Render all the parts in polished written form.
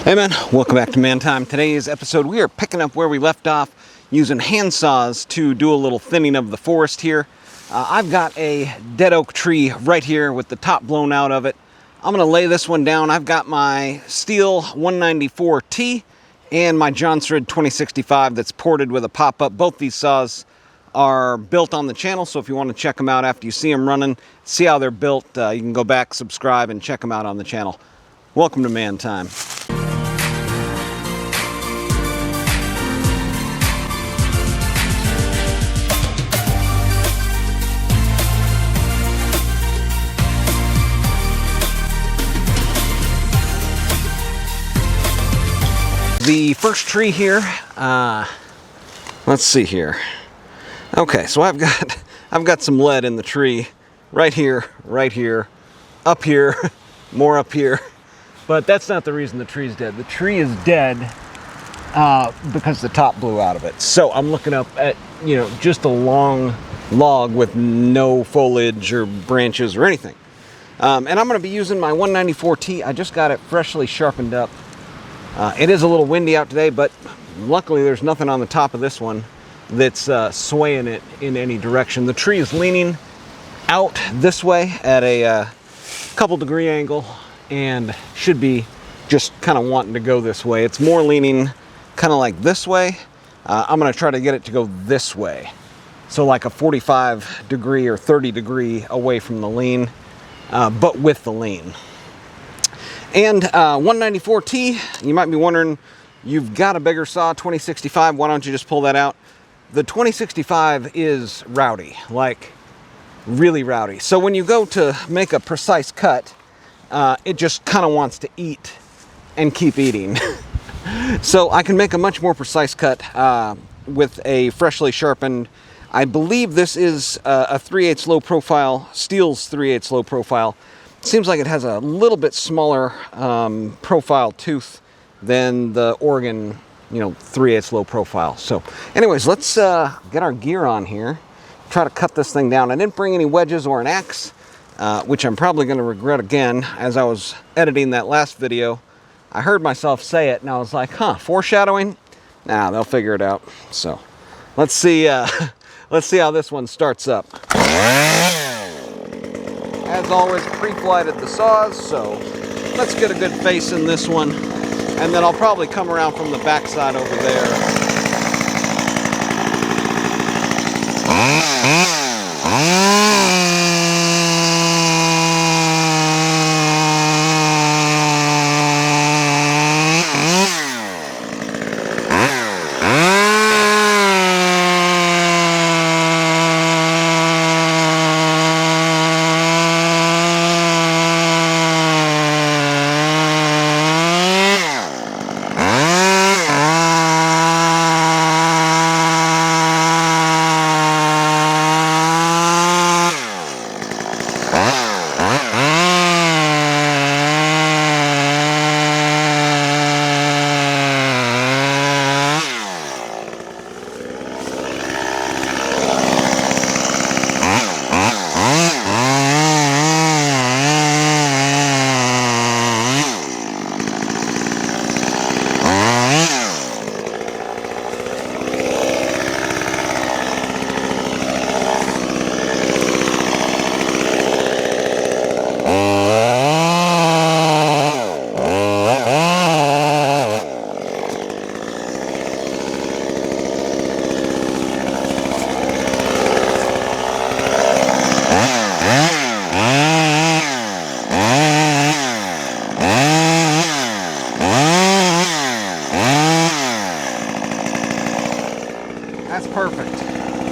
Hey man, welcome back to Man Time. Today's episode we are picking up where we left off using hand saws to do a little thinning of the forest here. I've got a dead oak tree right here with the top blown out of it. I'm going to lay this one down. I've got my Stihl 194T and my Jonsered 2065 that's ported with a pop-up. Both these saws are built on the channel, so if you want to check them out after you see them running, see how they're built, you can go back, subscribe, and check them out on the channel. Welcome to Man Time. The first tree here, let's see here. Okay, so I've got some lead in the tree right here, up here, more up here. But that's not the reason the tree's dead. The tree is dead because the top blew out of it. So I'm looking up at, just a long log with no foliage or branches or anything. And I'm going to be using my 194T. I just got it freshly sharpened up. It is a little windy out today, but luckily there's nothing on the top of this one that's swaying it in any direction. The tree is leaning out this way at a couple degree angle and should be just kind of wanting to go this way. It's more leaning kind of like this way. I'm going to try to get it to go this way. So like a 45 degree or 30 degree away from the lean, but with the lean. And 194T, you might be wondering, you've got a bigger saw, 2065, why don't you just pull that out? The 2065 is rowdy, like really rowdy. So when you go to make a precise cut, it just kind of wants to eat and keep eating. So I can make a much more precise cut with a freshly sharpened, I believe this is a 3/8 low profile, Stihl's 3/8 low profile. Seems like it has a little bit smaller profile tooth than the Oregon, 3/8 low profile. So anyways, let's get our gear on here, try to cut this thing down. I didn't bring any wedges or an axe, which I'm probably going to regret again. As I was editing that last video, I heard myself say it and I was like, foreshadowing? Nah, they'll figure it out. So let's see how this one starts up. As always, pre-flighted the saws, so let's get a good face in this one, and then I'll probably come around from the backside over there.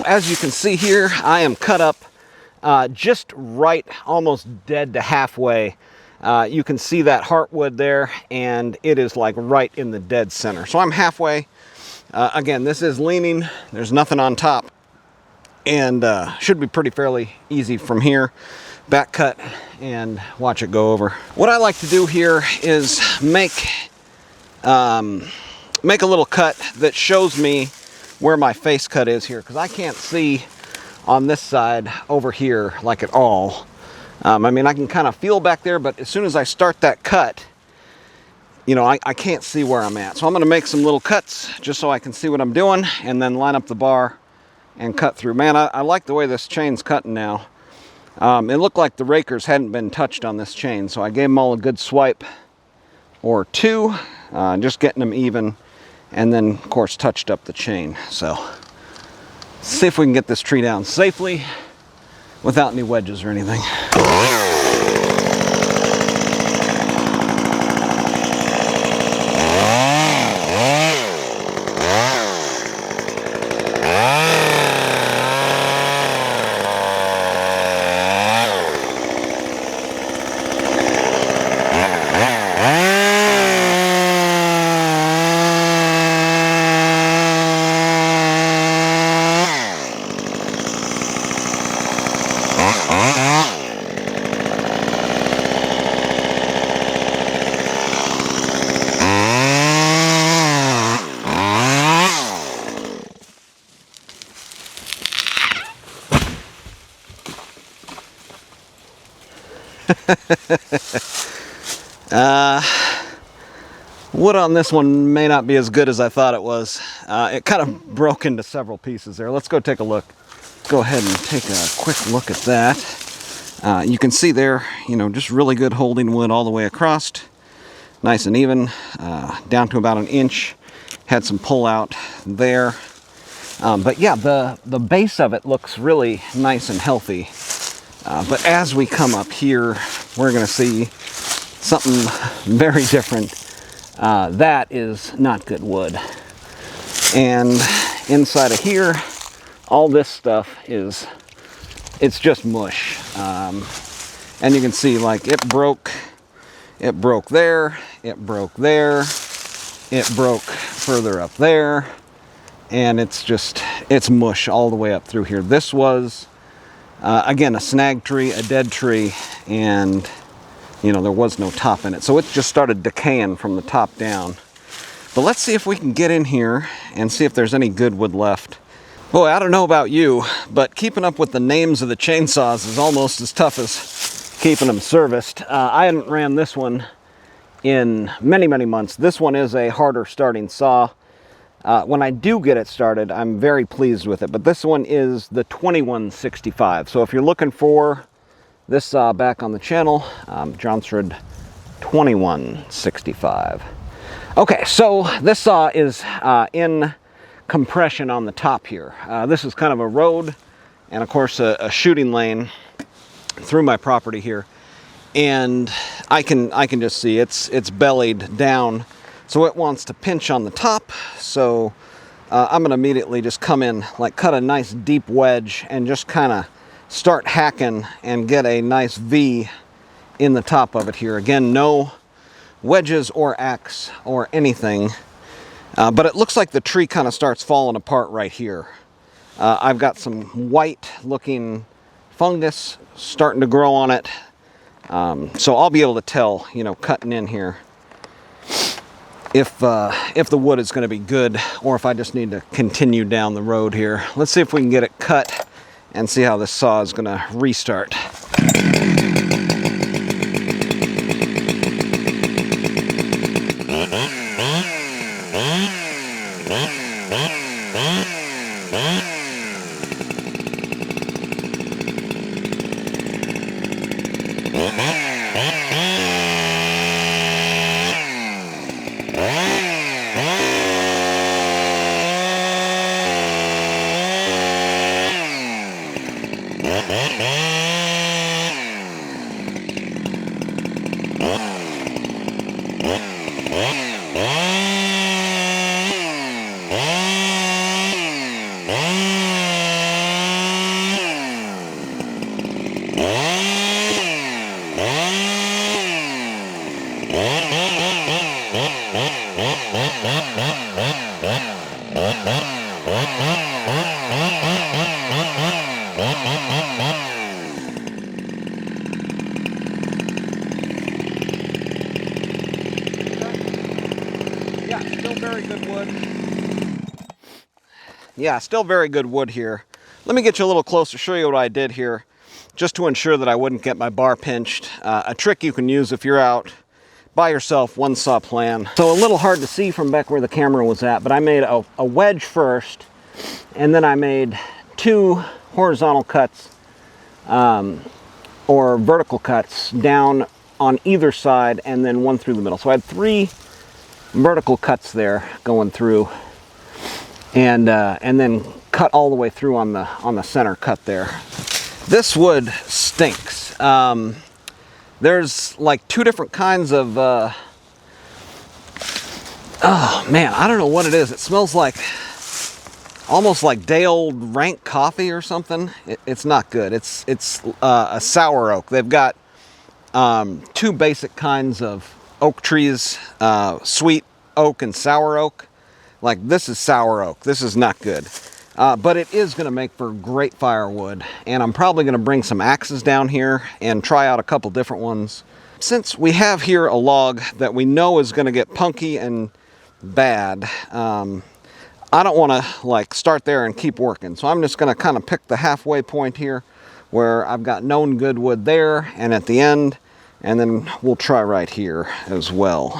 As you can see here, I am cut up just right, almost dead to halfway. You can see that heartwood there, and it is like right in the dead center. So I'm halfway. Again, this is leaning. There's nothing on top, and should be pretty fairly easy from here. Back cut and watch it go over. What I like to do here is make a little cut that shows me where my face cut is here, because I can't see on this side over here like at all. I mean, I can kind of feel back there, but as soon as I start that cut, you know, I can't see where I'm at. So I'm going to make some little cuts just so I can see what I'm doing, and then line up the bar and cut through. Man, I like the way this chain's cutting now. It looked like the rakers hadn't been touched on this chain, so I gave them all a good swipe or two, just getting them even, and then of course touched up the chain. So see if we can get this tree down safely without any wedges or anything. Wood on this one may not be as good as I thought it was. It kind of broke into several pieces there. Let's go take a look. Go ahead and take a quick look at that. You can see there, you know, just really good holding wood all the way across. Nice and even, down to about 1 inch. Had some pull out there. But yeah, the base of it looks really nice and healthy. But as we come up here, we're going to see something very different. That is not good wood. And inside of here, all this stuff it's just mush. And you can see, like, it broke there, it broke there, it broke further up there, and it's mush all the way up through here. This was, again, a snag tree, a dead tree, and you know, there was no top in it. So it just started decaying from the top down. But let's see if we can get in here and see if there's any good wood left. Boy, I don't know about you, but keeping up with the names of the chainsaws is almost as tough as keeping them serviced. I hadn't ran this one in many, many months. This one is a harder starting saw. When I do get it started, I'm very pleased with it. But this one is the 2165. So if you're looking for this saw back on the channel, Jonsered 2165. Okay, so this saw is in compression on the top here. This is kind of a road and of course a shooting lane through my property here. And I can just see it's bellied down. So it wants to pinch on the top. So I'm gonna immediately just come in, like cut a nice deep wedge and just kind of start hacking and get a nice V in the top of it here. Again, no wedges or axe or anything, but it looks like the tree kind of starts falling apart right here. I've got some white looking fungus starting to grow on it, so I'll be able to tell, you know, cutting in here if the wood is going to be good or if I just need to continue down the road here. Let's see if we can get it cut and see how this saw is going to restart. Yeah, still very good wood here. Let me get you a little closer, show you what I did here, just to ensure that I wouldn't get my bar pinched. A trick you can use if you're out buy yourself one saw plan. So a little hard to see from back where the camera was at, but I made a wedge first, and then I made 2 horizontal cuts or vertical cuts down on either side, and then 1 through the middle. So I had 3 vertical cuts there going through, and then cut all the way through on the center cut there. This wood stinks. There's like 2 different kinds of oh man, I don't know what it is. It smells like almost like day old rank coffee or something. It's not good. It's a sour oak. They've got 2 basic kinds of oak trees, sweet oak and sour oak. Like, this is sour oak. This is not good. But it is going to make for great firewood, and I'm probably going to bring some axes down here and try out a couple different ones. Since we have here a log that we know is going to get punky and bad, I don't want to like start there and keep working. So I'm just going to kind of pick the halfway point here where I've got known good wood there and at the end, and then we'll try right here as well.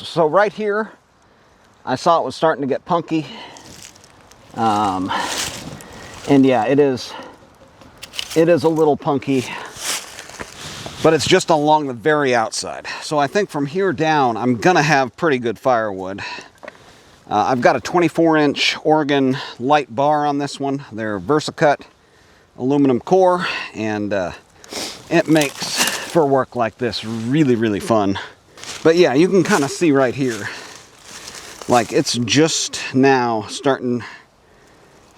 So right here, I saw it was starting to get punky. And yeah, it is a little punky, but it's just along the very outside. So I think from here down, I'm gonna have pretty good firewood. I've got a 24-inch Oregon light bar on this one. They're VersaCut aluminum core, and it makes for work like this really, really fun. But yeah, you can kind of see right here, like it's just now starting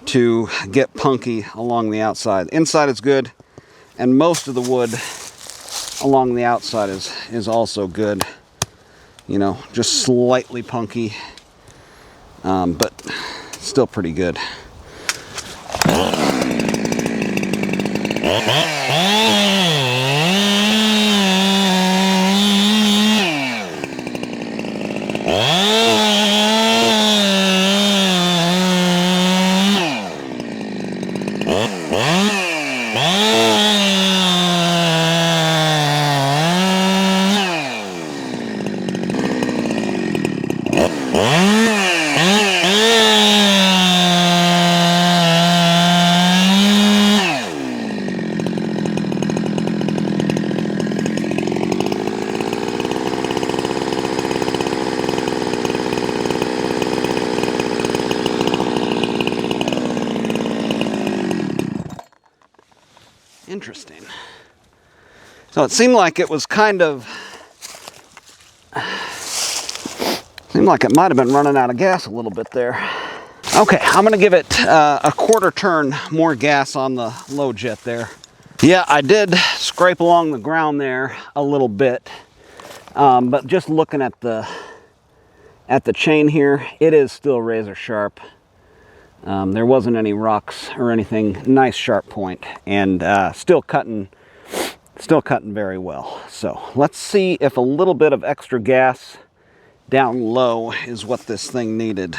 to get punky along the outside. Inside is good, and most of the wood along the outside is also good. You know, just slightly punky, but still pretty good. Interesting. So it seemed like it was kind of, seemed like it might have been running out of gas a little bit there. Okay, I'm gonna give it a quarter turn more gas on the low jet there. Yeah, I did scrape along the ground there a little bit, but just looking at the chain here, it is still razor sharp. There wasn't any rocks or anything. Nice sharp point, and still cutting very well. So let's see if a little bit of extra gas down low is what this thing needed.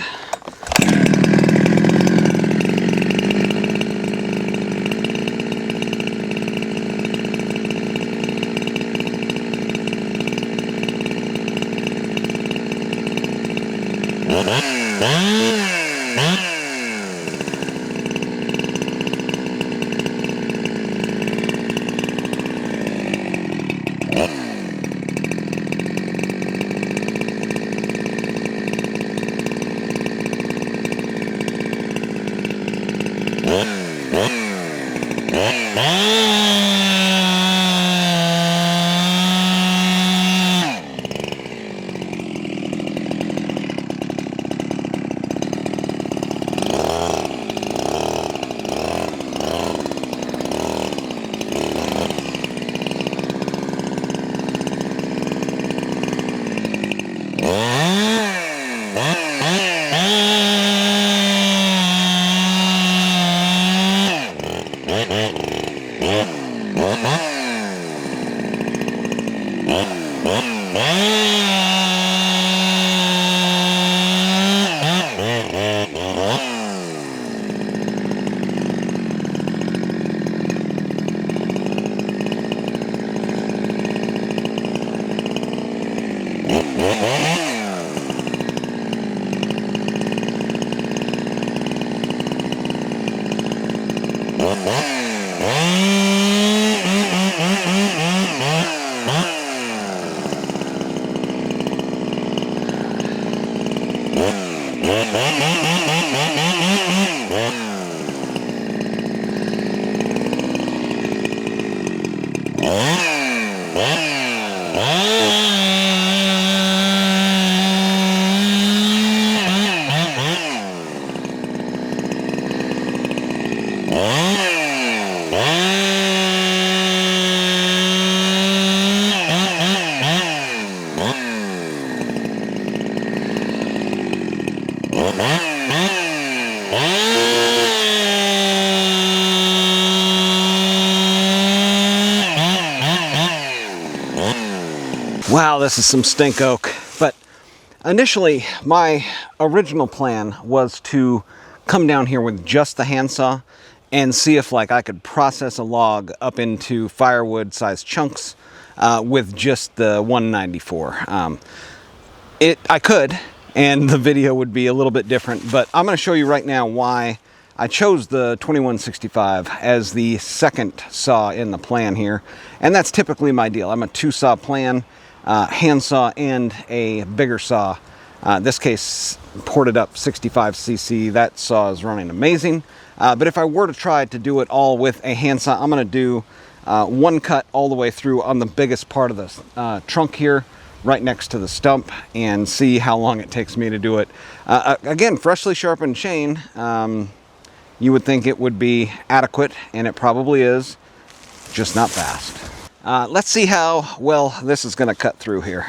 Wow, this is some stink oak. But initially, my original plan was to come down here with just the handsaw and see if I could process a log up into firewood sized chunks with just the 194. I could, and the video would be a little bit different, but I'm going to show you right now why I chose the 2165 as the second saw in the plan here, and that's typically my deal. I'm a two saw plan, handsaw and a bigger saw. This case ported up 65cc. That saw is running amazing. But if I were to try to do it all with a handsaw, I'm going to do one cut all the way through on the biggest part of the trunk here, right next to the stump, and see how long it takes me to do it. Again, freshly sharpened chain, you would think it would be adequate, and it probably is, just not fast. Let's see how well this is going to cut through here.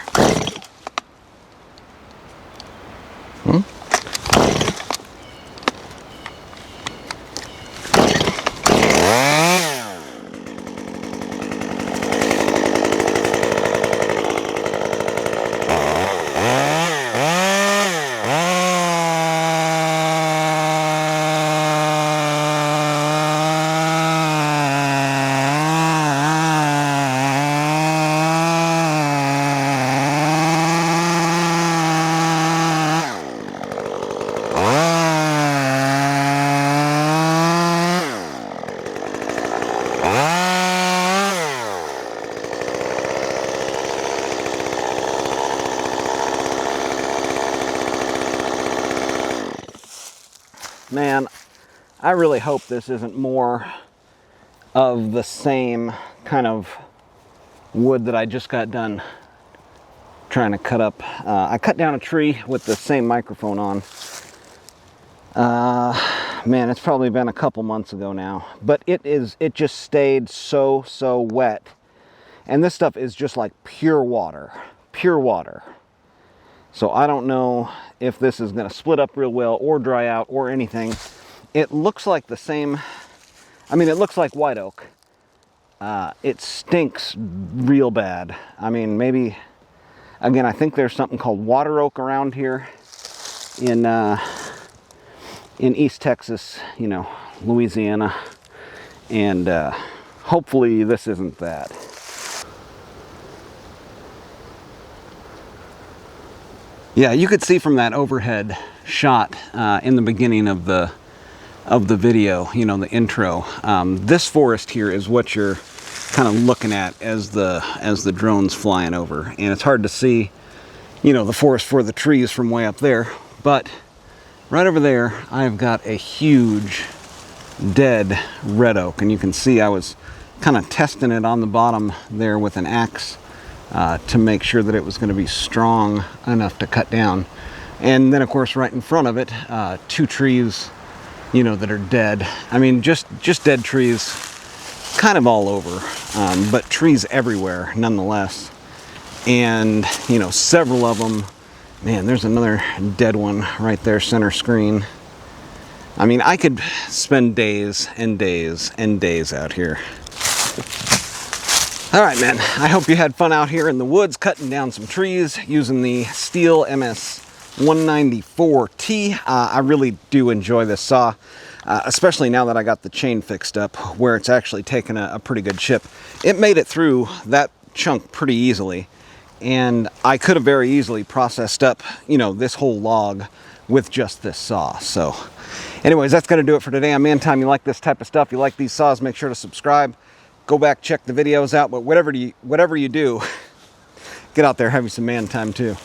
Man, I really hope this isn't more of the same kind of wood that I just got done trying to cut up. I cut down a tree with the same microphone on. Man, it's probably been a couple months ago now, but it just stayed so wet. And this stuff is just like pure water. So I don't know if this is going to split up real well or dry out or anything. It looks like the same, I mean, it looks like white oak. It stinks real bad. I mean, maybe, again, I think there's something called water oak around here in East Texas, you know, Louisiana. And hopefully this isn't that. Yeah, you could see from that overhead shot in the beginning of the video, you know, the intro. This forest here is what you're kind of looking at as the drone's flying over, and it's hard to see, you know, the forest for the trees from way up there. But right over there, I've got a huge dead red oak, and you can see I was kind of testing it on the bottom there with an axe. To make sure that it was going to be strong enough to cut down. And then of course right in front of it, two trees, you know, that are dead. I mean, just dead trees kind of all over, but trees everywhere nonetheless. And, you know, several of them, man, there's another dead one right there, center screen. I mean, I could spend days and days and days out here. All right, man, I hope you had fun out here in the woods cutting down some trees using the Stihl MS 194T. I really do enjoy this saw, especially now that I got the chain fixed up where it's actually taken a pretty good chip. It made it through that chunk pretty easily, and I could have very easily processed up, you know, this whole log with just this saw. So anyways, that's going to do it for today on Man Time. You like this type of stuff, you like these saws, make sure to subscribe. Go back, check the videos out, but whatever you do, get out there, have you some man time too.